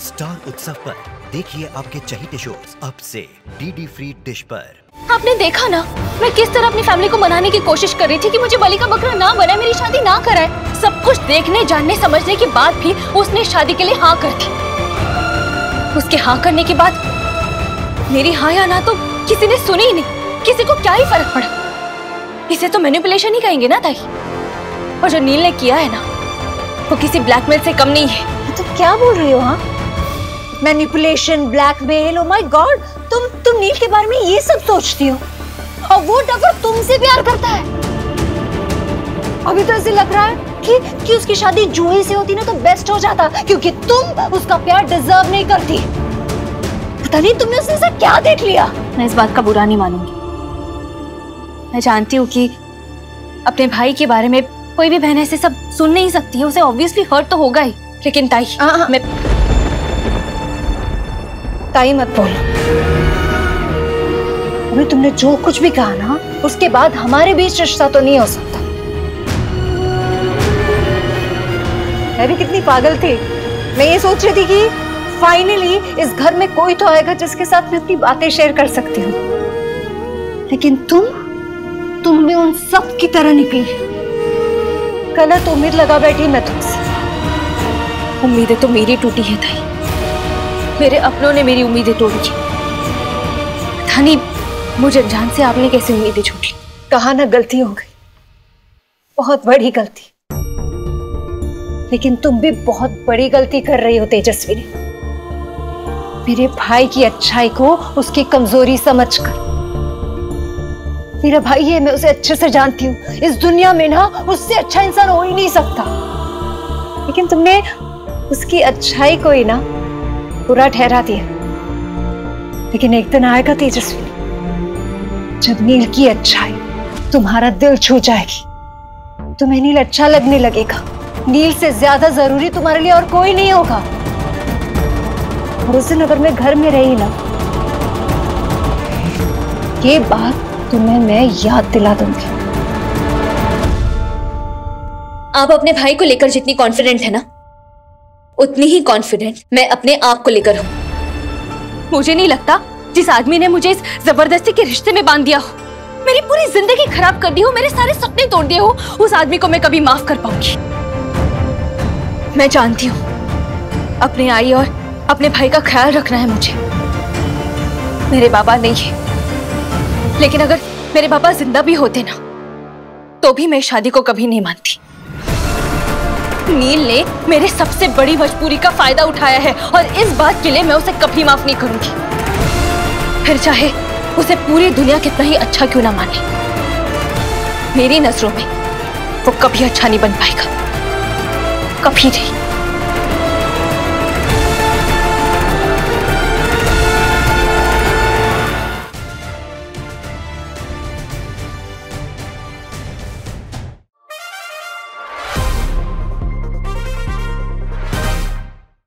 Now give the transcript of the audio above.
Star उत्सव पर देखिए आपके चहेते शोज अब से डीडी फ्री डिश पर। आपने देखा ना, मैं किस तरह अपनी फैमिली को मनाने की कोशिश कर रही थी कि मुझे बलि का बकरा ना बनाए, मेरी शादी ना कराए। सब कुछ देखने जानने समझने के बाद भी उसने शादी के लिए हाँ कर दी। उसके हाँ करने के बाद मेरी हाँ या ना तो किसी ने सुनी ही नहीं। किसी को क्या ही फर्क पड़ा। इसे तो मैनिपुलेशन ही कहेंगे ना ताई। और जो नील ने किया है ना, वो किसी ब्लैकमेल से कम नहीं है। तो क्या बोल रही हो? हाँ, manipulation, blackmail, oh my God, तुम नील के बारे में ये सब सोचती हो और वो डफर तुमसे प्यार करता है। अभी तो ऐसे लग रहा है कि उसकी शादी जूही से होती ना तो बेस्ट हो जाता, क्योंकि तुम उसका प्यार डिजर्व नहीं करती। पता नहीं तुमने उससे ऐसा क्या देख लिया। मैं इस बात का बुरा नहीं मानूंगी। मैं जानती हूँ कि अपने भाई के बारे में कोई भी बहन ऐसे सब सुन नहीं सकती है, उसे ऑब्वियसली हर्ट तो होगा ही। लेकिन ताई, मैं ताई मत बोलो। अभी तुमने जो कुछ भी कहा ना, उसके बाद हमारे बीच रिश्ता तो नहीं हो सकता। मैं भी कितनी पागल थी। मैं ये सोच रही थी कि फाइनली इस घर में कोई तो आएगा जिसके साथ मैं अपनी बातें शेयर कर सकती हूँ। लेकिन तुम भी उन सब की तरह निकली। गलत उम्मीद लगा बैठी मैं तुमसे। उम्मीदें तो मेरी टूटी है ताई। मेरे अपनों ने मेरी उम्मीदें तोड़ी। पता नहीं मुझे जान से आपने कैसे उम्मीदें छोड़ी। कहा ना, गलती हो गई, बहुत बड़ी गलती। लेकिन तुम भी बहुत बड़ी गलती कर रही हो तेजस्विनी। मेरे भाई की अच्छाई को उसकी कमजोरी समझकर। मेरा भाई है, मैं उसे अच्छे से जानती हूँ। इस दुनिया में ना उससे अच्छा इंसान हो ही नहीं सकता। लेकिन तुमने उसकी अच्छाई को ही ना बुरा ठहरा दिया। लेकिन एक दिन आएगा तेजस्वी, जब नील की अच्छाई तुम्हारा दिल छू जाएगी। तुम्हें नील अच्छा लगने लगेगा। नील से ज्यादा जरूरी तुम्हारे लिए और कोई नहीं होगा। और उस दिन अगर मैं घर में रही ना, ये बात तुम्हें मैं याद दिला दूंगी। आप अपने भाई को लेकर जितनी कॉन्फिडेंट है ना, उतनी ही कॉन्फिडेंट मैं अपने आप को लेकर हूं। मुझे नहीं लगता जिस आदमी ने मुझे इस जबरदस्ती के रिश्ते में बांध दिया हो, मेरी पूरी जिंदगी खराब कर दी हो, मेरे सारे सपने तोड़ दिए हो, उस आदमी को मैं कभी माफ कर पाऊंगी। मैं जानती हूं अपनी आई और अपने भाई का ख्याल रखना है मुझे। मेरे बाबा नहीं है, लेकिन अगर मेरे पापा जिंदा भी होते ना, तो भी मैं शादी को कभी नहीं मानती। नील ने मेरे सबसे बड़ी मजबूरी का फायदा उठाया है और इस बात के लिए मैं उसे कभी माफ नहीं करूंगी। फिर चाहे उसे पूरी दुनिया कितना ही अच्छा क्यों ना माने, मेरी नजरों में वो कभी अच्छा नहीं बन पाएगा, कभी नहीं।